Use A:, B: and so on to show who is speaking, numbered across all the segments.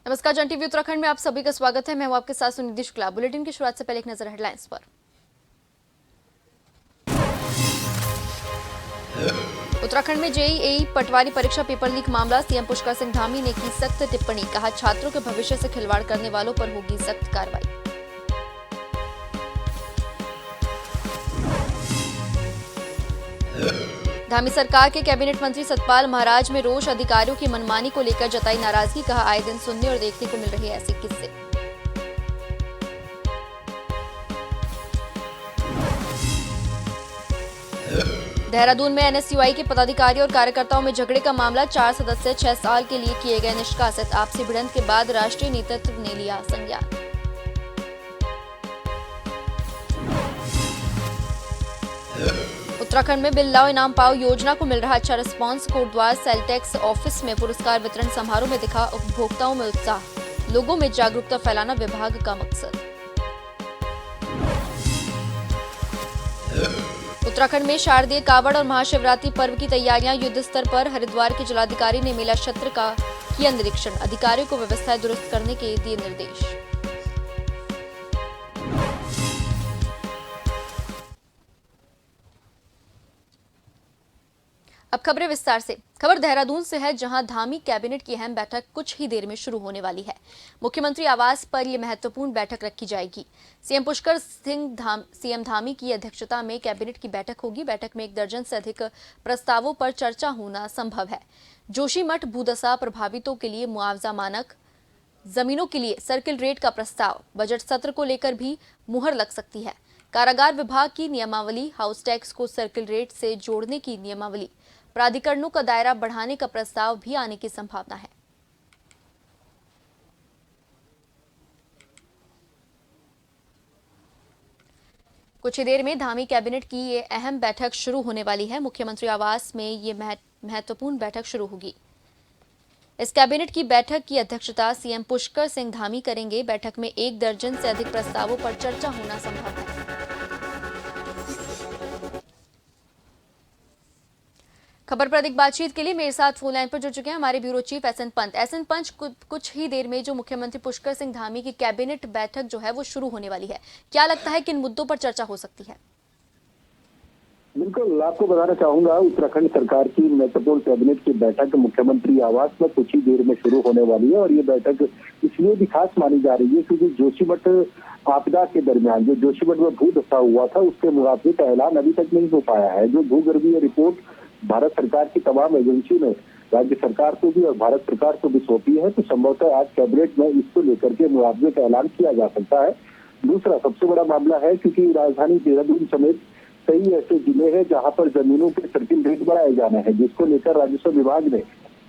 A: नमस्कार, जन टीवी उत्तराखंड में आप सभी का स्वागत है। मैं हूं आपके साथ सुनिधि शुक्ला। बुलेटिन की शुरुआत से पहले एक नजर हेडलाइंस पर। उत्तराखंड में जेईई पटवारी परीक्षा पेपर लीक मामला, सीएम पुष्कर सिंह धामी ने की सख्त टिप्पणी। कहा, छात्रों के भविष्य से खिलवाड़ करने वालों पर होगी सख्त कार्रवाई। धामी सरकार के कैबिनेट मंत्री सतपाल महाराज में रोष, अधिकारियों की मनमानी को लेकर जताई नाराजगी। कहा, आए दिन सुनने और देखने को मिल रहे ऐसे किस्से। देहरादून में एनएसयूआई के पदाधिकारी और कार्यकर्ताओं में झगड़े का मामला, 4 सदस्य 6 साल के लिए किए गए निष्कासित। आपसी भिड़ंत के बाद राष्ट्रीय नेतृत्व ने लिया संज्ञान। उत्तराखंड में बिल लाओ इनाम पाओ योजना को मिल रहा अच्छा response. Kotdwar sale tax office में पुरस्कार वितरण समारोह में दिखा उपभोक्ताओं में उत्साह। लोगों में जागरूकता फैलाना विभाग का मकसद। उत्तराखंड में शारदीय कावड़ और महाशिवरात्रि पर्व की तैयारियां युद्ध स्तर पर। हरिद्वार के जिलाधिकारी ने मेला क्षेत्र का किया निरीक्षण। अधिकारियों को व्यवस्थाएं दुरुस्त करने के दिए निर्देश। अब खबरें विस्तार से। खबर देहरादून से है, जहां धामी कैबिनेट की अहम बैठक कुछ ही देर में शुरू होने वाली है। मुख्यमंत्री आवास पर यह महत्वपूर्ण बैठक रखी जाएगी। सीएम पुष्कर सिंह सीएम धामी की अध्यक्षता में कैबिनेट की बैठक होगी। बैठक में 1 दर्जन से अधिक प्रस्तावों पर चर्चा होना संभव है। जोशीमठ भूदशा प्रभावितों के लिए मुआवजा मानक, जमीनों के लिए सर्किल रेट का प्रस्ताव, बजट सत्र को लेकर भी मुहर लग सकती है। कारागार विभाग की नियमावली, हाउस टैक्स को सर्किल रेट से जोड़ने की नियमावली, प्राधिकरणों का दायरा बढ़ाने का प्रस्ताव भी आने की संभावना है। कुछ ही देर में धामी कैबिनेट की ये अहम बैठक शुरू होने वाली है। मुख्यमंत्री आवास में ये महत्वपूर्ण बैठक शुरू होगी। इस कैबिनेट की बैठक की अध्यक्षता सीएम पुष्कर सिंह धामी करेंगे। बैठक में 1 दर्जन से अधिक प्रस्तावों पर चर्चा होना संभव है। खबर पर अधिक बातचीत के लिए मेरे साथ फोन लाइन पर जुड़ चुके हैं हमारे bureau chief S N Pant. S N Pant, कुछ ही देर में जो मुख्यमंत्री पुष्कर सिंह धामी की कैबिनेट बैठक जो है वो शुरू होने वाली है, क्या लगता है किन मुद्दों पर चर्चा हो सकती है?
B: बिल्कुल, आपको बताना चाहूंगा, उत्तराखंड सरकार की महत्वपूर्ण कैबिनेट की बैठक मुख्यमंत्री आवास में कुछ ही देर में शुरू होने वाली है। और ये बैठक इसलिए भी खास मानी जा रही है क्योंकि जोशीमठ आपदा के दरमियान जो जोशीमठ में भूदशा हुआ था उसके मुआवजे का ऐलान अभी तक नहीं हो पाया है। जो भूगर्भीय रिपोर्ट भारत सरकार की तमाम एजेंसियों ने राज्य सरकार को भी और भारत सरकार को भी सौंपी है, तो संभवतः आज कैबिनेट में इसको लेकर के मुआवजे का ऐलान किया जा सकता है। दूसरा सबसे बड़ा मामला है क्योंकि राजधानी देहरादून समेत कई ऐसे जिले हैं जहां पर जमीनों के सर्किल रेट बढ़ाए जाने हैं, जिसको लेकर राजस्व विभाग ने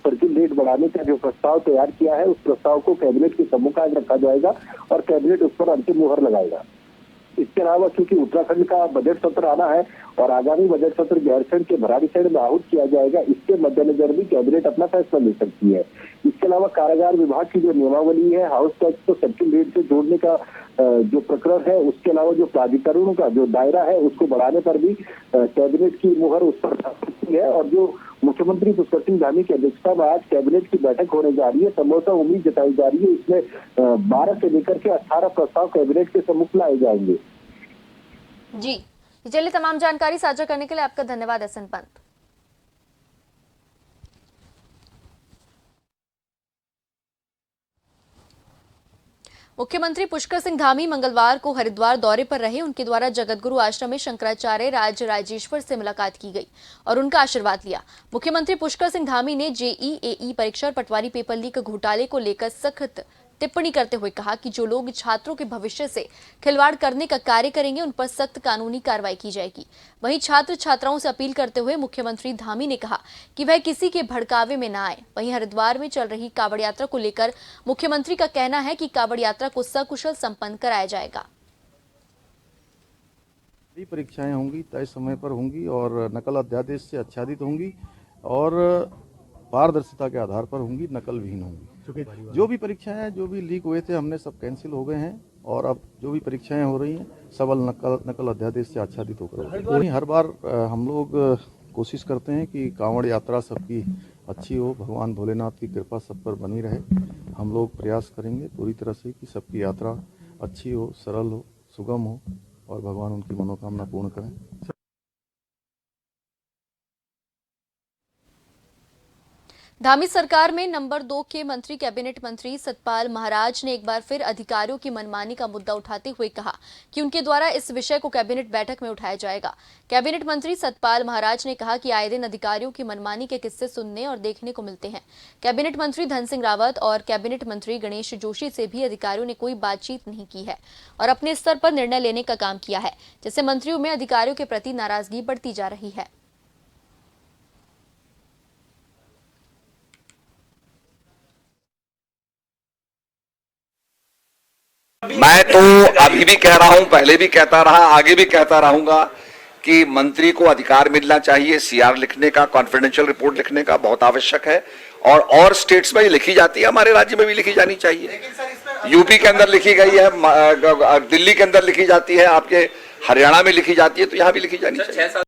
B: सर्किल रेट बढ़ाने का जो प्रस्ताव तैयार किया है उस प्रस्ताव को कैबिनेट के सम्मुख आज रखा जाएगा और कैबिनेट उस पर अंतिम मुहर लगाएगा। इसके अलावा क्योंकि उत्तराखंड का बजट सत्र आना है और आगामी बजट सत्र गैरसैंण के भराड़ीसैंण में आहूत किया जाएगा, इसके मद्देनजर भी कैबिनेट अपना फैसला ले सकती है। इसके अलावा कारागार विभाग की जो नियमावली है, हाउस टैक्स को सर्किल रेट से जोड़ने का जो प्रकरण है, उसके अलावा जो प्राधिकरणों का जो दायरा है उसको बढ़ाने पर भी कैबिनेट की मुहर उस पर लग सकती है। और जो मुख्यमंत्री पुष्कर सिंह धामी की अध्यक्षता में आज कैबिनेट की बैठक होने जा रही है, संभवतः उम्मीद जताई जा रही है इसमें 12 से लेकर के 18 प्रस्ताव कैबिनेट के सम्मुख लाए जाएंगे।
A: जी, चलिए, तमाम जानकारी साझा करने के लिए आपका धन्यवाद एसएन पंत। मुख्यमंत्री पुष्कर सिंह धामी मंगलवार को हरिद्वार दौरे पर रहे। उनके द्वारा जगतगुरु आश्रम में शंकराचार्य राजराजेश्वर से मुलाकात की गई और उनका आशीर्वाद लिया। मुख्यमंत्री पुष्कर सिंह धामी ने जेईई परीक्षा और पटवारी पेपर लीक घोटाले को लेकर सख्त टिप्पणी करते हुए कहा कि जो लोग छात्रों के भविष्य से खिलवाड़ करने का कार्य करेंगे उन पर सख्त कानूनी कार्रवाई की जाएगी। वहीं छात्र छात्राओं से अपील करते हुए मुख्यमंत्री धामी ने कहा कि वह किसी के भड़कावे में न आए। वहीं हरिद्वार में चल रही कावड़ यात्रा को लेकर मुख्यमंत्री का कहना है कि कावड़ यात्रा को सकुशल संपन्न कराया जाएगा।
C: परीक्षाएं होंगी, तय समय पर होंगी और नकल अध्यादेश से आच्छादित होंगी और पारदर्शिता के आधार पर होंगी, नकल विहीन होंगी। जो भी परीक्षाएं जो भी लीक हुए थे हमने सब कैंसिल हो गए हैं और अब जो भी परीक्षाएं हो रही हैं सबल नकल अध्यादेश से आच्छादित होकर। हर बार हम लोग कोशिश करते हैं कि कांवड़ यात्रा सबकी अच्छी हो, भगवान भोलेनाथ की कृपा सब पर बनी रहे। हम लोग प्रयास करेंगे पूरी तरह से कि सबकी यात्रा अच्छी हो, सरल हो, सुगम हो और भगवान उनकी मनोकामना पूर्ण करें।
A: धामी सरकार में नंबर 2 के मंत्री कैबिनेट मंत्री सतपाल महाराज ने एक बार फिर अधिकारियों की मनमानी का मुद्दा उठाते हुए कहा कि उनके द्वारा इस विषय को कैबिनेट बैठक में उठाया जाएगा। कैबिनेट मंत्री सतपाल महाराज ने कहा कि आए दिन अधिकारियों की मनमानी के किस्से सुनने और देखने को मिलते हैं। कैबिनेट मंत्री धन सिंह रावत और कैबिनेट मंत्री गणेश जोशी से भी अधिकारियों ने कोई बातचीत नहीं की है और अपने स्तर पर निर्णय लेने का काम किया है, जिससे मंत्रियों में अधिकारियों के प्रति नाराजगी बढ़ती जा रही है।
D: मैं तो अभी भी कह रहा हूं, पहले भी कहता रहा, आगे भी कहता रहूंगा कि मंत्री को अधिकार मिलना चाहिए सीआर लिखने का, कॉन्फिडेंशियल रिपोर्ट लिखने का बहुत आवश्यक है। और स्टेट्स में लिखी जाती है, हमारे राज्य में भी लिखी जानी चाहिए। यूपी के अंदर लिखी गई है, दिल्ली के अंदर लिखी जाती है, आपके हरियाणा में लिखी जाती है, तो यहां भी लिखी जानी चाहिए।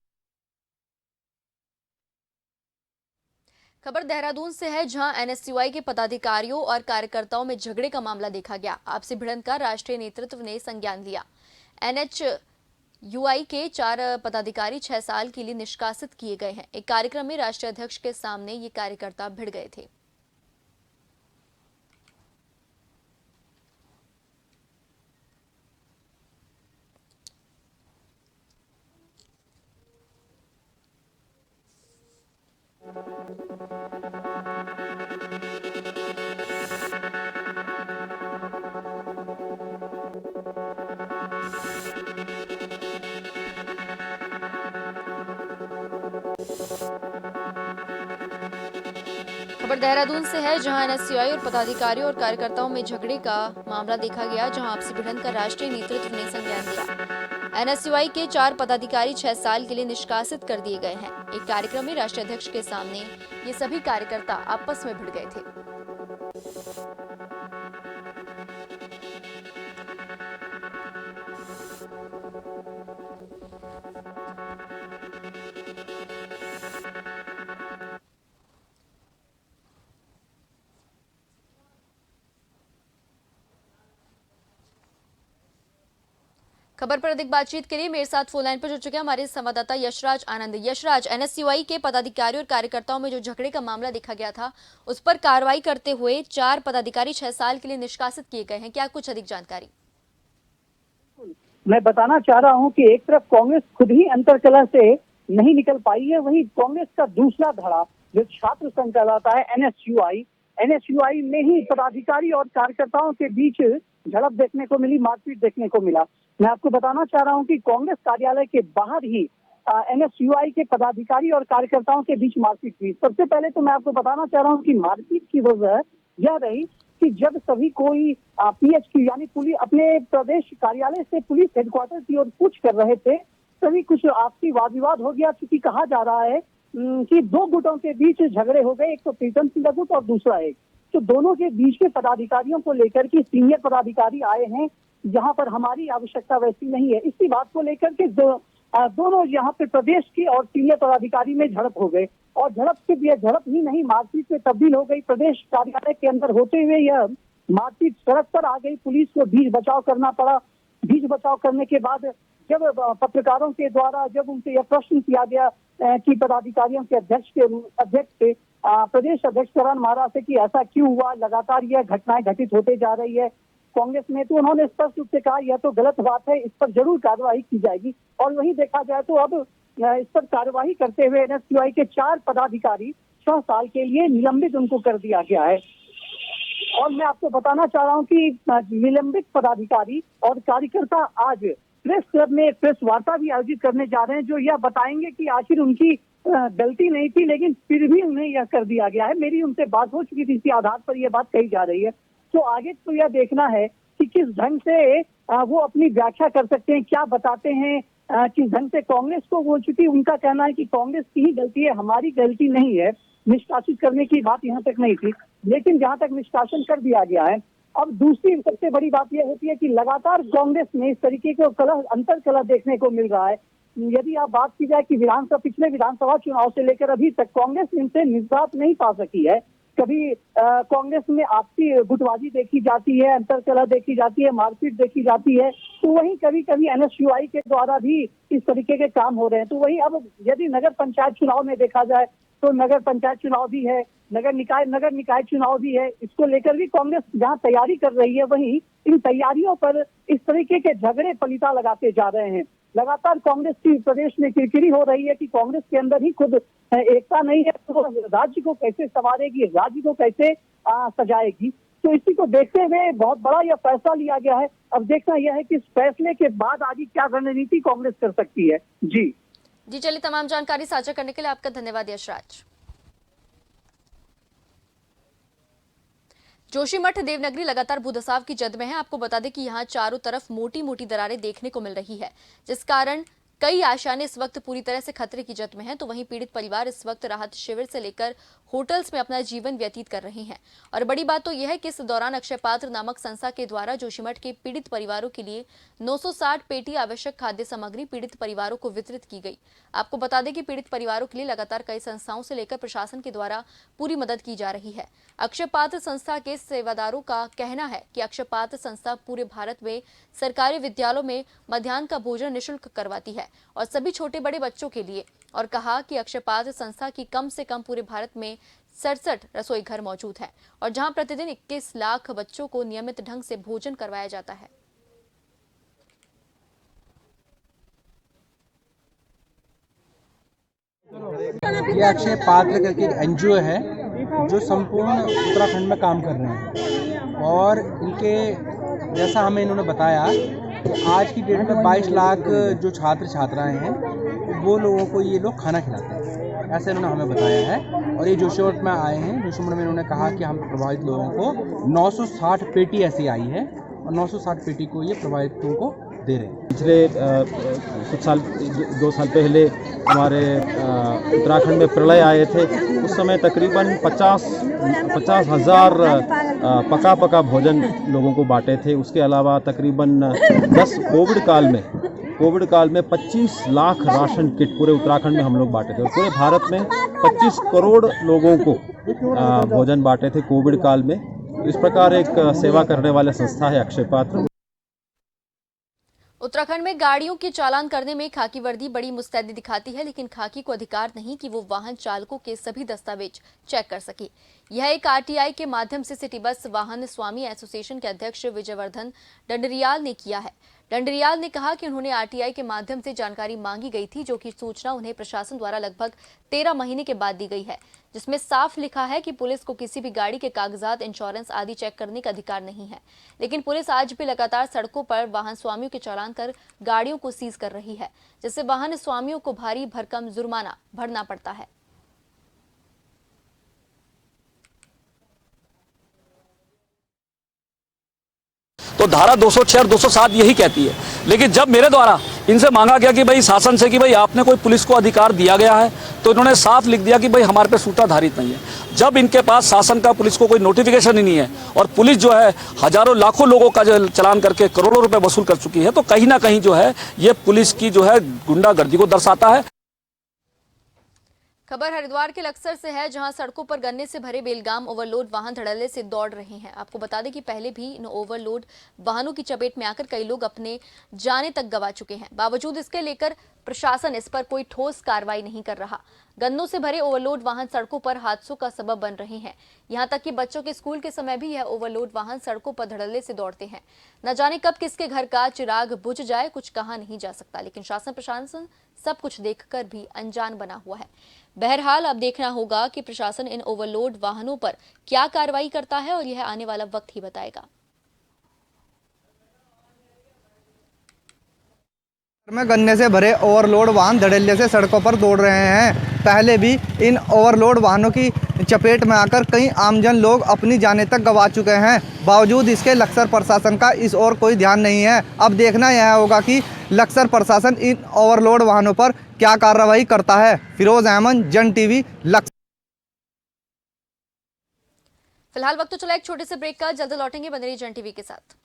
A: खबर देहरादून से है, जहां एनएसयूआई के पदाधिकारियों और कार्यकर्ताओं में झगड़े का मामला देखा गया। आपसी भिड़ंत का राष्ट्रीय नेतृत्व ने संज्ञान लिया। एनएचयूआई के 4 पदाधिकारी 6 साल के लिए निष्कासित किए गए हैं। एक कार्यक्रम में राष्ट्रीय अध्यक्ष के सामने ये कार्यकर्ता भिड़ गए थे। खबर देहरादून से है, जहां एनएसयूआई और पदाधिकारियों और कार्यकर्ताओं में झगड़े का मामला देखा गया, जहां आपसी भिड़ंत का राष्ट्रीय नेतृत्व ने संज्ञान लिया। एनएसयूआई के 4 पदाधिकारी 6 साल के लिए निष्कासित कर दिए गए हैं। एक कार्यक्रम में राष्ट्रीय अध्यक्ष के सामने ये सभी कार्यकर्ता आपस में भिड़ गए थे। खबर पर अधिक बातचीत के लिए मेरे साथ फोन लाइन पर जुड़ चुके हैं हमारे संवाददाता यशराज आनंद। यशराज, एनएसयूआई के पदाधिकारियों और कार्यकर्ताओं में जो झगड़े का मामला देखा गया था, उस पर कार्रवाई करते हुए 4 पदाधिकारी 6 साल के लिए निष्कासित किए गए हैं, क्या कुछ अधिक जानकारी?
E: मैं बताना चाह रहा हूं कि एक तरफ कांग्रेस खुद ही अंतरकलह से नहीं निकल पाई है, वहीं कांग्रेस का दूसरा धड़ा जो छात्र संघ कहलाता है एनएसयूआई में ही पदाधिकारी और कार्यकर्ताओं के बीच झड़प देखने को मिली, मारपीट देखने को मिला। मैं आपको बताना चाह रहा हूं कि कांग्रेस कार्यालय के बाहर ही एनएसयूआई के पदाधिकारी और कार्यकर्ताओं के बीच मारपीट हुई। सबसे पहले तो मैं आपको बताना चाह रहा हूं कि मारपीट की वजह यह रही कि जब सभी कोई पीएचक्यू यानी पुलिस अपने प्रदेश कार्यालय से पुलिस हेडक्वार्टर की ओर कूच कर रहे थे, तभी कुछ आपसी वाद विवाद हो गया। क्योंकि कहा जा रहा है कि 2 गुटों के बीच झगड़े हो गए, एक तो प्रीतम सिंह का गुट और दूसरा एक, तो दोनों के बीच के पदाधिकारियों को लेकर के सीनियर पदाधिकारी आए हैं, यहाँ पर हमारी आवश्यकता वैसी नहीं है। इसी बात को लेकर के दोनों यहाँ पे प्रदेश के और सीनियर पदाधिकारी में झड़प हो गए और झड़प ही नहीं, मारपीट में तब्दील हो गई। प्रदेश कार्यालय के अंदर होते हुए यह मारपीट सड़क पर आ गई। पुलिस को बीच बचाव करना पड़ा। बीच बचाव करने के बाद जब पत्रकारों के द्वारा जब उनसे यह प्रश्न किया गया कि पदाधिकारियों के अध्यक्ष से प्रदेश अध्यक्ष करण महाराज से कि ऐसा क्यों हुआ, लगातार यह घटनाएं घटित होते जा रही है कांग्रेस में, तो उन्होंने स्पष्ट रूप से कहा यह तो गलत बात है, इस पर जरूर कार्रवाई की जाएगी। और वहीं देखा जाए तो अब इस पर कार्रवाई करते हुए एनएसयूआई के 4 पदाधिकारी 6 साल के लिए निलंबित उनको कर दिया गया है। और मैं आपको बताना चाह रहा हूं कि निलंबित पदाधिकारी और कार्यकर्ता आज प्रेस क्लब में प्रेस वार्ता भी आयोजित करने जा रहे हैं, जो यह बताएंगे कि आखिर उनकी गलती नहीं थी लेकिन फिर भी उन्हें यह कर दिया गया है। मेरी उनसे बात हो चुकी थी, इसी आधार पर यह बात कही जा रही है। तो आगे तो यह देखना है कि किस ढंग से वो अपनी व्याख्या कर सकते हैं, क्या बताते हैं, किस ढंग से कांग्रेस को वो, चूंकि उनका कहना है कि कांग्रेस की ही गलती है, हमारी गलती नहीं है, निष्कासित करने की बात यहाँ तक नहीं थी, लेकिन जहाँ तक निष्कासन कर दिया गया है। अब दूसरी सबसे बड़ी बात यह होती है कि लगातार कांग्रेस में इस तरीके के अंतर कलह देखने को मिल रहा है। यदि आप बात की जाए कि पिछले विधानसभा चुनाव से लेकर अभी तक कांग्रेस इनसे निजात नहीं पा सकी है। कभी कांग्रेस में आपसी गुटबाजी देखी जाती है, अंतरकलह देखी जाती है, मारपीट देखी जाती है, तो वहीं कभी कभी एनएसयूआई के द्वारा भी इस तरीके के काम हो रहे हैं। तो वहीं अब यदि नगर पंचायत चुनाव में देखा जाए तो नगर पंचायत चुनाव भी है, नगर निकाय चुनाव भी है। इसको लेकर भी कांग्रेस जहां तैयारी कर रही है, वहीं इन तैयारियों पर इस तरीके के झगड़े पलीता लगाते जा रहे हैं। लगातार कांग्रेस की प्रदेश में किरकिरी हो रही है कि कांग्रेस के अंदर ही खुद एकता नहीं है, तो राज्य को कैसे संवारेगी, राज्य को कैसे सजाएगी। तो इसी को देखते हुए बहुत बड़ा यह फैसला लिया गया है। अब देखना यह है कि इस फैसले के बाद आगे क्या रणनीति कांग्रेस कर सकती है। जी
A: चलिए, तमाम जानकारी साझा करने के लिए आपका धन्यवाद यशराज। जोशीमठ देवनगरी लगातार भूधसाव की जद में है। आपको बता दें कि यहां चारों तरफ मोटी मोटी दरारें देखने को मिल रही है, जिस कारण कई आशाएं इस वक्त पूरी तरह से खतरे की जद में हैं। तो वहीं पीड़ित परिवार इस वक्त राहत शिविर से लेकर होटल्स में अपना जीवन व्यतीत कर रहे हैं। और बड़ी बात तो यह है कि इस दौरान अक्षय पात्र नामक संस्था के द्वारा जोशीमठ के पीड़ित परिवारों के लिए 960 पेटी आवश्यक खाद्य सामग्री पीड़ित परिवारों को वितरित की गई। आपको बता दें कि पीड़ित परिवारों के लिए लगातार कई संस्थाओं से लेकर प्रशासन के द्वारा पूरी मदद की जा रही है। अक्षय पात्र संस्था के सेवादारों का कहना है कि अक्षय पात्र संस्था पूरे भारत में सरकारी विद्यालयों में मध्याह्न का भोजन निःशुल्क करवाती है और सभी छोटे बड़े बच्चों के लिए, और कहा कि अक्षय पात्र संस्था की कम से कम पूरे भारत में 67 रसोई घर मौजूद है और जहां प्रतिदिन 21 लाख बच्चों को नियमित ढंग से भोजन करवाया जाता है।
F: ये अक्षय पात्र करके एक एनजीओ है जो संपूर्ण उत्तराखंड में काम कर रहे हैं और इनके जैसा हमें इन्होंने बताया कि आज की डेट में 22 लाख जो छात्र छात्राएं हैं वो लोगों को ये लोग खाना खिलाते हैं, ऐसे इन्होंने हमें बताया है। और ये जोशीमठ में आए हैं, जोशीमठ में इन्होंने कहा कि हम प्रभावित लोगों को 960 पेटी ऐसी आई है और 960 पेटी को ये प्रभावितों को दे रहे हैं।
G: पिछले कुछ साल 2 साल पहले हमारे उत्तराखंड में प्रलय आए थे, उस समय तकरीबन 50,000 पका भोजन लोगों को बांटे थे। उसके अलावा तकरीबन 10 कोविड काल में 25 लाख राशन किट पूरे उत्तराखंड में हम लोग बांटे थे और पूरे भारत में 25 करोड़ लोगों को भोजन बांटे थे कोविड काल में। इस प्रकार एक सेवा करने वाला संस्था है अक्षय पात्र।
A: उत्तराखंड में गाड़ियों के चालान करने में खाकी वर्दी बड़ी मुस्तैदी दिखाती है, लेकिन खाकी को अधिकार नहीं कि वो वाहन चालकों के सभी दस्तावेज चेक कर सके। यह एक आरटीआई के माध्यम से सिटी बस वाहन स्वामी एसोसिएशन के अध्यक्ष विजयवर्धन डंडरियाल ने किया है। डंडरियाल ने कहा कि उन्होंने आरटीआई के माध्यम से जानकारी मांगी गई थी, जो कि सूचना उन्हें प्रशासन द्वारा लगभग 13 महीने के बाद दी गई है, जिसमें साफ लिखा है कि पुलिस को किसी भी गाड़ी के कागजात, इंश्योरेंस आदि चेक करने का अधिकार नहीं है। लेकिन पुलिस आज भी लगातार सड़कों पर वाहन स्वामियों के चालान कर गाड़ियों को सीज कर रही है, जिससे वाहन स्वामियों को भारी भरकम जुर्माना भरना पड़ता है।
H: तो धारा 206 और 207 यही कहती है। लेकिन जब मेरे द्वारा इनसे मांगा गया कि भाई शासन से कि भाई आपने कोई पुलिस को अधिकार दिया गया है, तो इन्होंने साफ लिख दिया कि भाई हमारे पे सूत्राधारित नहीं है। जब इनके पास शासन का पुलिस को कोई नोटिफिकेशन ही नहीं है और पुलिस जो है हजारों लाखों लोगों का जो चालान करके करोड़ों रुपए वसूल कर चुकी है, तो कहीं ना कहीं जो है ये पुलिस की जो है गुंडागर्दी को दर्शाता है।
A: खबर हरिद्वार के लक्सर से है, जहां सड़कों पर गन्ने से भरे बेलगाम ओवरलोड वाहन धड़ल्ले से दौड़ रहे हैं। आपको बता दें कि पहले भी इन ओवरलोड वाहनों की चपेट में आकर कई लोग अपने जाने तक गंवा चुके हैं। बावजूद इसके लेकर प्रशासन इस पर कोई ठोस कार्रवाई नहीं कर रहा। गन्नों से भरे ओवरलोड वाहन सड़कों पर हादसों का सबब बन रहे हैं। यहां तक कि बच्चों के स्कूल के समय भी यह ओवरलोड वाहन सड़कों पर धड़ल्ले से दौड़ते हैं। न जाने कब किसके घर का चिराग बुझ जाए, कुछ कहा नहीं जा सकता। लेकिन शासन प्रशासन सब कुछ देखकर भी अनजान बना हुआ है। बहरहाल अब देखना होगा कि प्रशासन इन ओवरलोड वाहनों पर क्या कार्रवाई करता है, और यह आने वाला वक्त ही बताएगा।
I: में गन्ने से भरे ओवरलोड वाहन धड़ल्ले से सड़कों पर दौड़ रहे हैं। पहले भी इन ओवरलोड वाहनों की चपेट में आकर कई आमजन लोग अपनी जानें तक गंवा चुके हैं। बावजूद इसके लक्सर प्रशासन का इस ओर कोई ध्यान नहीं है। अब देखना यह होगा कि लक्सर प्रशासन इन ओवरलोड वाहनों पर क्या कार्रवाई करता है। फिरोज अहमद, जन टीवी, लक्सर।
A: फिलहाल वक्त तो चला एक छोटे से ब्रेक का, जल्द लौटेंगे। बने रहिए जन टीवी के साथ।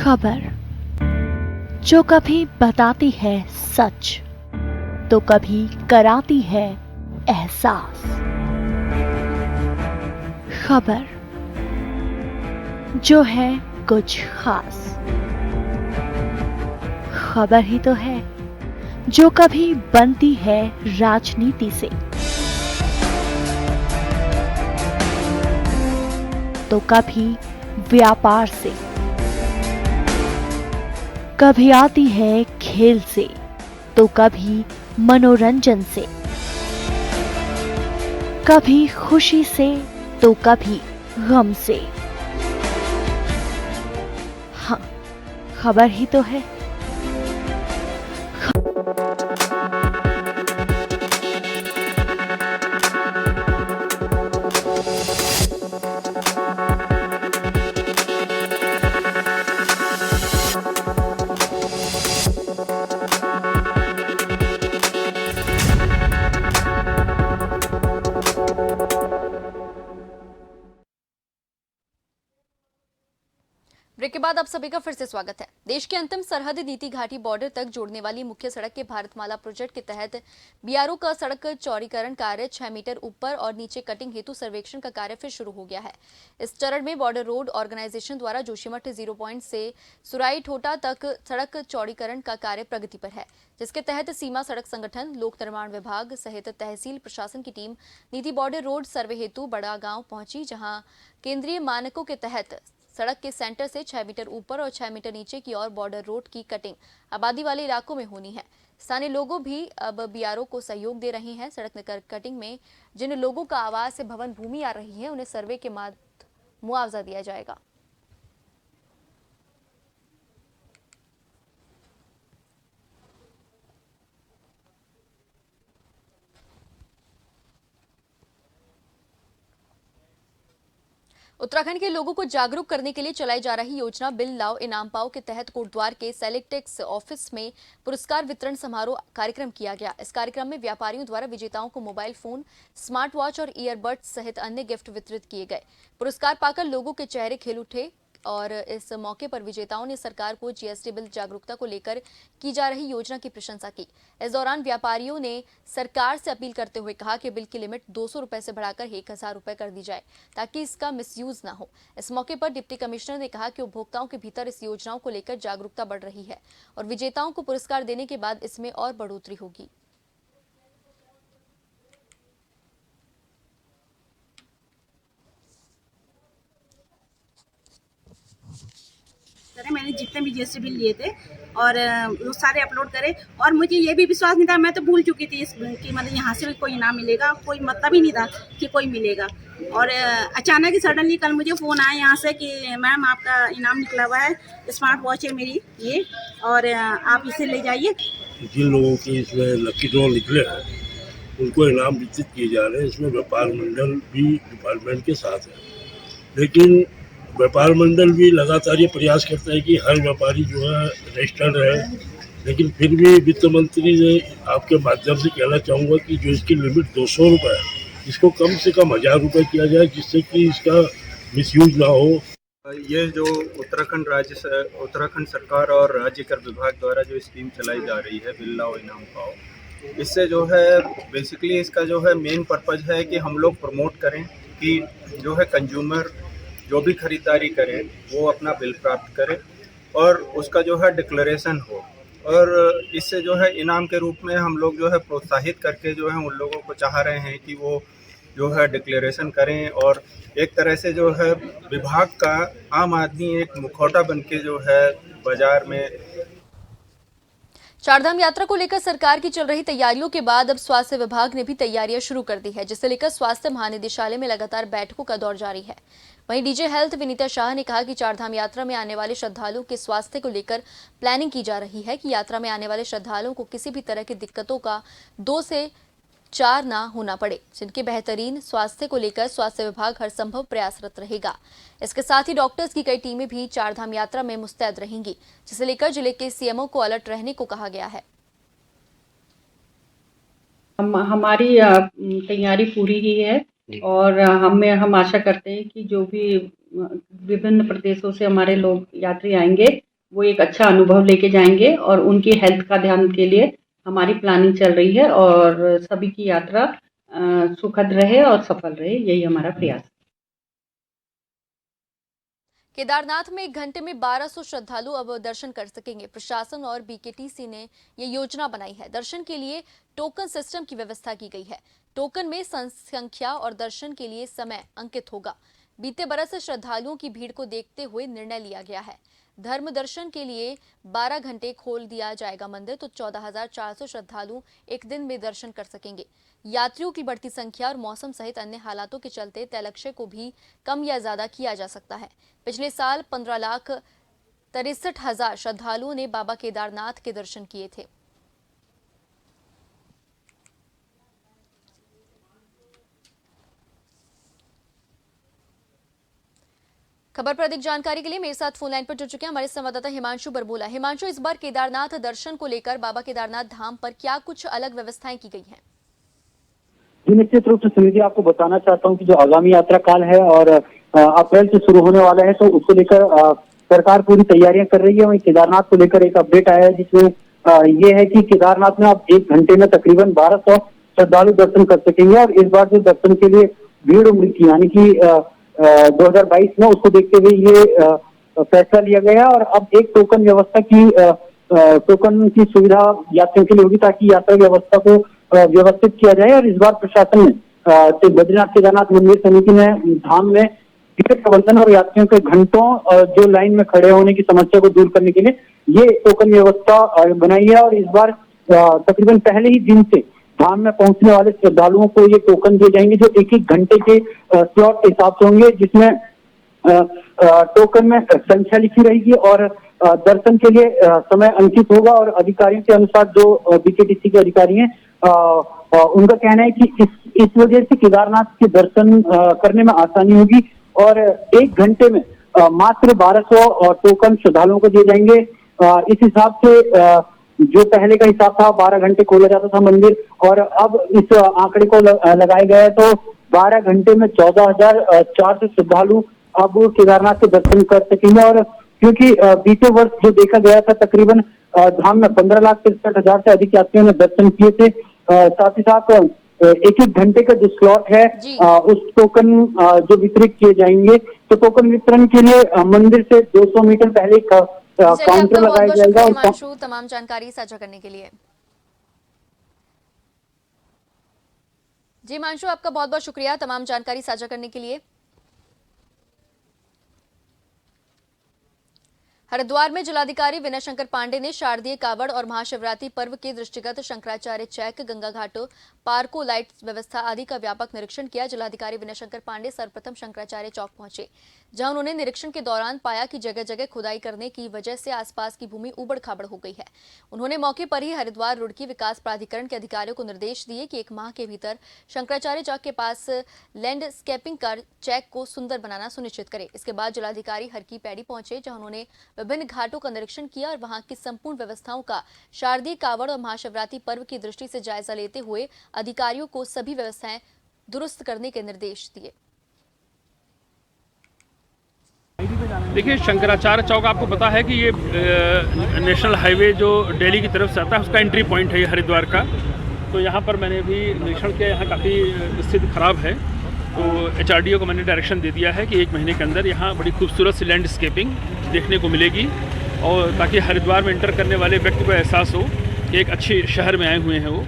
J: खबर जो कभी बताती है सच तो कभी कराती है एहसास। खबर जो है कुछ खास। खबर ही तो है जो कभी बनती है राजनीति से तो कभी व्यापार से, कभी आती है खेल से तो कभी मनोरंजन से, कभी खुशी से तो कभी गम से। हाँ, खबर ही तो है।
A: ब्रेक के बाद आप सभी का फिर से स्वागत है। देश के अंतिम सरहद नीति घाटी बॉर्डर तक जोड़ने वाली मुख्य सड़क के भारतमाला प्रोजेक्ट के तहत बीआरओ का सड़क चौड़ीकरण कार्य 6 मीटर ऊपर और नीचे कटिंग हेतु सर्वेक्षण का कार्य फिर शुरू हो गया है। इस चरण में बॉर्डर रोड ऑर्गेनाइजेशन द्वारा जोशीमठ 0 पॉइंट से सुराई ठोटा तक सड़क चौड़ीकरण का कार्य प्रगति पर है, जिसके तहत सीमा सड़क संगठन, लोक निर्माण विभाग सहित तहसील प्रशासन की टीम नीति बॉर्डर रोड सर्वे हेतु बड़ा गांव पहुंची, जहां केंद्रीय मानकों के तहत सड़क के सेंटर से 6 मीटर ऊपर और 6 मीटर नीचे की ओर बॉर्डर रोड की कटिंग आबादी वाले इलाकों में होनी है। स्थानीय लोगों भी अब बीआरओ को सहयोग दे रहे हैं। सड़क कटिंग में जिन लोगों का आवास से भवन भूमि आ रही है, उन्हें सर्वे के बाद मुआवजा दिया जाएगा। उत्तराखंड के लोगों को जागरूक करने के लिए चलाई जा रही योजना बिल लाओ इनाम पाओ के तहत कोटद्वार के सेलेक्टेक्स ऑफिस में पुरस्कार वितरण समारोह कार्यक्रम किया गया। इस कार्यक्रम में व्यापारियों द्वारा विजेताओं को मोबाइल फोन, स्मार्ट वॉच और ईयरबड्स सहित अन्य गिफ्ट वितरित किए गए। पुरस्कार पाकर लोगों के चेहरे खिल उठे और इस मौके पर विजेताओं ने सरकार को जीएसटी बिल जागरूकता को लेकर की जा रही योजना की प्रशंसा की। इस दौरान व्यापारियों ने सरकार से अपील करते हुए कहा कि बिल की लिमिट 200 रुपए से बढ़ाकर 1000 रुपए कर दी जाए, ताकि इसका मिसयूज न हो। इस मौके पर डिप्टी कमिश्नर ने कहा कि उपभोक्ताओं के भीतर इस योजनाओं को लेकर जागरूकता बढ़ रही है और विजेताओं को पुरस्कार देने के बाद इसमें और बढ़ोतरी होगी।
K: मैंने जितने भी जीएसटी बिल लिए थे और वो सारे अपलोड करे और मुझे ये भी विश्वास नहीं था, मैं तो भूल चुकी थी कि मतलब यहाँ से भी कोई इनाम मिलेगा, कोई मतलब ही नहीं था कि कोई मिलेगा। और अचानक ही सडनली कल मुझे फ़ोन आया यहाँ से कि मैम आपका इनाम निकला हुआ है, स्मार्ट वॉच है मेरी ये, और आप इसे ले जाइए।
L: जिन लोगों की इसमें लकी ड्रॉ निकले हैं उनको इनाम वितरित किए जा रहे हैं। इसमें व्यापार मंडल भी डिपार्टमेंट के साथ है, लेकिन व्यापार मंडल भी लगातार ये प्रयास करता है कि हर व्यापारी जो है रजिस्टर्ड रहे। लेकिन फिर भी वित्त मंत्री ने आपके माध्यम से कहना चाहूँगा कि जो इसकी लिमिट 200 रुपये है, इसको कम से कम 1000 रुपये किया जाए, जिससे कि इसका मिसयूज ना हो।
M: ये जो उत्तराखंड सरकार और राज्य कर विभाग द्वारा जो स्कीम चलाई जा रही है बिल लाओ इनाम पाओ, इससे जो है बेसिकली इसका जो है मेन पर्पज़ है कि हम लोग प्रमोट करें कि जो है कंज्यूमर जो भी खरीदारी करे वो अपना बिल प्राप्त करे और उसका जो है डिक्लेरेशन हो, और इससे जो है इनाम के रूप में हम लोग जो है प्रोत्साहित करके जो है उन लोगों को चाह रहे हैं कि वो जो है डिक्लेरेशन करें और एक तरह से जो है विभाग का आम आदमी एक मुखौटा बनके जो है बाजार में।
A: चारधाम यात्रा को लेकर सरकार की चल रही तैयारियों के बाद अब स्वास्थ्य विभाग ने भी तैयारियां शुरू कर दी है, जिसे लेकर स्वास्थ्य महानिदेशालय में लगातार बैठकों का दौर जारी है। वहीं डीजे हेल्थ विनीता शाह ने कहा कि चारधाम यात्रा में आने वाले श्रद्धालुओं के स्वास्थ्य को लेकर प्लानिंग की जा रही है कि यात्रा में आने वाले श्रद्धालुओं को किसी भी तरह की दिक्कतों का 2 से 4 ना होना पड़े, जिनके बेहतरीन स्वास्थ्य को लेकर स्वास्थ्य विभाग हर संभव प्रयासरत रहेगा। इसके साथ ही डॉक्टर्स की कई टीमें भी चारधाम यात्रा में मुस्तैद रहेंगी, जिसे लेकर जिले के सीएमओ को अलर्ट रहने को कहा गया है।
N: हमारी तैयारी पूरी ही है और हम आशा करते हैं कि जो भी विभिन्न प्रदेशों से हमारे लोग यात्री आएंगे वो एक अच्छा अनुभव लेके जाएंगे और उनकी हेल्थ का ध्यान के लिए हमारी प्लानिंग चल रही है और सभी की यात्रा सुखद रहे और सफल रहे, यही हमारा प्रयास है।
A: केदारनाथ में 1 घंटे में 1200 श्रद्धालु अब दर्शन कर सकेंगे। प्रशासन और बीकेटीसी ने ये योजना बनाई है। दर्शन के लिए टोकन सिस्टम की व्यवस्था की गई है। टोकन में संख्या और दर्शन के लिए समय अंकित होगा। बीते बरस श्रद्धालुओं की भीड़ को देखते हुए निर्णय लिया गया है। धर्म दर्शन के लिए 12 घंटे खोल दिया जाएगा मंदिर, तो 14,400 श्रद्धालु एक दिन में दर्शन कर सकेंगे। यात्रियों की बढ़ती संख्या और मौसम सहित अन्य हालातों के चलते तय लक्ष्य को भी कम या ज्यादा किया जा सकता है। पिछले साल 15,63,000 श्रद्धालुओं ने बाबा केदारनाथ के दर्शन किए थे। खबर पर अधिक जानकारी के लिए मेरे साथ फोन लाइन पर जुड़ चुके हैं हमारे संवाददाता हिमांशु बरबोला। हिमांशु, इस बार केदारनाथ दर्शन को लेकर बाबा केदारनाथ धाम पर क्या कुछ अलग व्यवस्थाएं की गई हैं?
E: जी, निश्चित रूप से सुनिधि, आपको बताना चाहता हूं कि जो आगामी यात्रा काल है और अप्रैल से शुरू होने वाला है, तो उसको लेकर सरकार पूरी तैयारियां कर रही है। वहीं केदारनाथ को लेकर एक अपडेट आया है जिसमें ये है कि केदारनाथ में अब 1 घंटे में तकरीबन 1200 श्रद्धालु दर्शन कर सकेंगे। और इस बार जो दर्शन के लिए भीड़ उमड़ी थी, यानी कि 2022 में, उसको देखते हुए ये फैसला लिया गया और अब एक टोकन व्यवस्था की टोकन की सुविधा यात्रियों के लिए होगी ताकि यात्रा व्यवस्था को व्यवस्थित किया जाए। और इस बार प्रशासन ने बद्रीनाथ केदारनाथ मंदिर समिति ने धाम में टिकट प्रबंधन और यात्रियों के घंटों जो लाइन में खड़े होने की समस्या को दूर करने के लिए ये टोकन व्यवस्था बनाई है। और इस बार तकरीबन पहले ही दिन से धाम में पहुंचने वाले श्रद्धालुओं को ये टोकन दिए जाएंगे जो 1-1 घंटे के स्लॉट के हिसाब से होंगे, जिसमें टोकन में संख्या लिखी रहेगी और दर्शन के लिए समय अंकित होगा। और अधिकारियों के अनुसार, जो बीकेटीसी के अधिकारी हैं, उनका कहना है कि इस वजह से केदारनाथ के दर्शन करने में आसानी होगी और 1 घंटे में मात्र 1200 टोकन श्रद्धालुओं को दिए जाएंगे। इस हिसाब से जो पहले का हिसाब था 12 घंटे खोला जाता था मंदिर, और अब इस आंकड़े को लगाया गया है, तो 12 घंटे में 14,400 श्रद्धालु अब केदारनाथ के दर्शन कर सकेंगे। और क्योंकि बीते वर्ष जो देखा गया था, तकरीबन धाम में 15,63,000 से अधिक यात्रियों ने दर्शन किए थे। साथ ही साथ 1-1 घंटे का जो स्लॉट है, उस टोकन जो वितरित किए जाएंगे, तो टोकन वितरण के लिए मंदिर से 200 मीटर पहले काउंटर लगाया जाएगा।
A: हिमांशु, तमाम जानकारी साझा करने के लिए। जी हिमांशु, आपका बहुत बहुत शुक्रिया तमाम जानकारी साझा करने के लिए। हरिद्वार में जिलाधिकारी विनय शंकर पांडे ने शारदीय कावड़ और महाशिवरात्रि पर्व के दृष्टिगत शंकराचार्य चैक, गंगा घाटों, पार्कों, लाइट व्यवस्था आदि का व्यापक निरीक्षण किया। जिलाधिकारी विनय शंकर पांडे सर्वप्रथम शंकराचार्य चौक पहुंचे, जहां उन्होंने निरीक्षण के दौरान पाया कि जगह जगह खुदाई करने की वजह से आसपास की भूमि उबड़ खाबड़ हो गई है। उन्होंने मौके पर ही हरिद्वार रुड़की विकास प्राधिकरण के अधिकारियों को निर्देश दिए कि 1 माह के भीतर शंकराचार्य चौक के पास लैंडस्केपिंग कर चैक को सुंदर बनाना सुनिश्चित करे। इसके बाद जिलाधिकारी हरकी पैड़ी पहुंचे, जहां उन्होंने विभिन्न घाटों का निरीक्षण किया और वहां की संपूर्ण व्यवस्थाओं का शारदीय कावड़ और महाशिवरात्रि पर्व की दृष्टि से जायजा लेते हुए अधिकारियों को सभी व्यवस्थाएं दुरुस्त करने के निर्देश दिए।
O: देखिए, शंकराचार्य चौक आपको पता है कि ये नेशनल हाईवे जो दिल्ली की तरफ से आता है उसका एंट्री पॉइंट है ये हरिद्वार का। तो यहाँ पर मैंने भी निरीक्षण किया, यहाँ काफ़ी स्थिति खराब है। तो HRDO को मैंने डायरेक्शन दे दिया है कि 1 महीने के अंदर यहाँ बड़ी खूबसूरत सी लैंडस्केपिंग देखने को मिलेगी, और ताकि हरिद्वार में एंटर करने वाले व्यक्ति को एहसास हो कि एक अच्छे शहर में आए हुए हैं वो।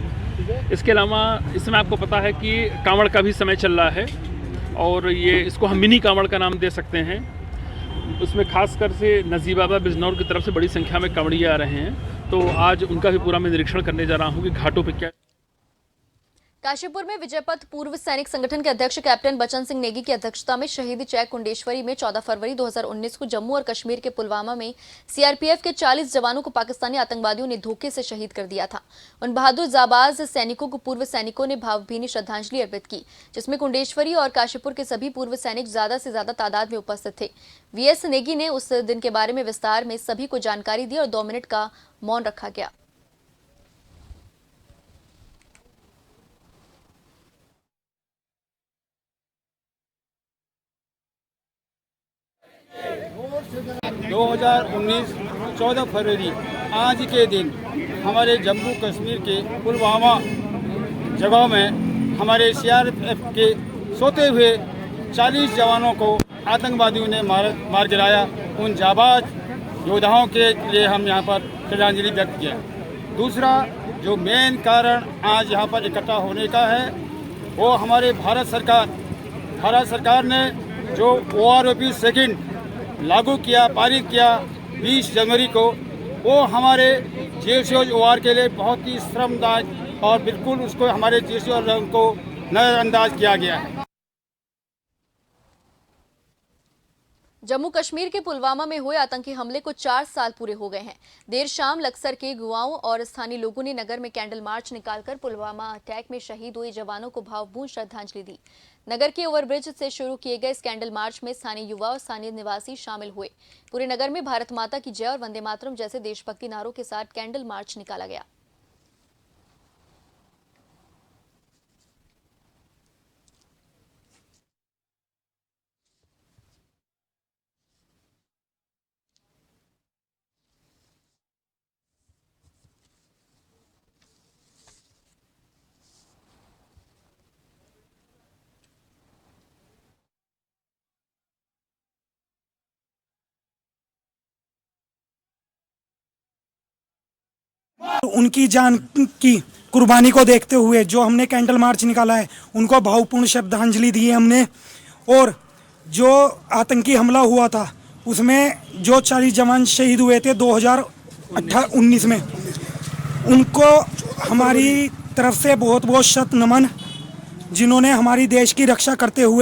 O: इसके अलावा इसमें आपको पता है कि कांवड़ का भी समय चल रहा है, और ये इसको हम मिनी कांवड़ का नाम दे सकते हैं। उसमें खासकर से नजीबाबा बिजनौर की तरफ से बड़ी संख्या में कांवड़िये आ रहे हैं, तो आज उनका भी पूरा मैं निरीक्षण करने जा रहा हूँ कि घाटों पर क्या।
A: काशीपुर में विजय पथ पूर्व सैनिक संगठन के अध्यक्ष कैप्टन बचन सिंह नेगी की अध्यक्षता में शहीद चैक कुंडेश्वरी में 14 फरवरी 2019 को जम्मू और कश्मीर के पुलवामा में CRPF के 40 जवानों को पाकिस्तानी आतंकवादियों ने धोखे से शहीद कर दिया था। उन बहादुर जाबाज सैनिकों को पूर्व सैनिकों ने भावभीनी श्रद्धांजलि अर्पित की, जिसमें कुंडेश्वरी और काशीपुर के सभी पूर्व सैनिक ज्यादा से ज्यादा तादाद में उपस्थित थे। VS नेगी ने उस दिन के बारे में विस्तार में सभी को जानकारी दी और 2 मिनट का मौन रखा गया।
P: 2019 14 फरवरी आज के दिन हमारे जम्मू कश्मीर के पुलवामा जगह में हमारे सीआरपीएफ के सोते हुए 40 जवानों को आतंकवादियों ने मार गिराया। उन जाबाज योद्धाओं के लिए हम यहाँ पर श्रद्धांजलि व्यक्त किया। दूसरा जो मेन कारण आज यहाँ पर इकट्ठा होने का है वो हमारे भारत सरकार ने जो OROP सेकंड लागू किया, पारित किया 20 जनवरी को, वो हमारे JCOR के लिए बहुत ही श्रमदायक और बिल्कुल उसको हमारे JCOR को नज़रअंदाज किया गया है।
A: जम्मू कश्मीर के पुलवामा में हुए आतंकी हमले को 4 साल पूरे हो गए हैं। देर शाम लक्सर के युवाओं और स्थानीय लोगों ने नगर में कैंडल मार्च निकालकर पुलवामा अटैक में शहीद हुए जवानों को भावपूर्ण श्रद्धांजलि दी। नगर के ओवरब्रिज से शुरू किए गए इस कैंडल मार्च में स्थानीय युवा और स्थानीय निवासी शामिल हुए। पूरे नगर में भारत माता की जय और वंदे मातरम जैसे देशभक्ति नारों के साथ कैंडल मार्च निकाला गया।
Q: उनकी जान की कुर्बानी को देखते हुए जो हमने कैंडल मार्च निकाला है उनको भावपूर्ण श्रद्धांजलि दी है हमने। और जो आतंकी हमला हुआ था उसमें जो 40 जवान शहीद हुए थे 2019 में, उनको हमारी तरफ से बहुत बहुत शत नमन, जिन्होंने हमारी देश की रक्षा करते हुए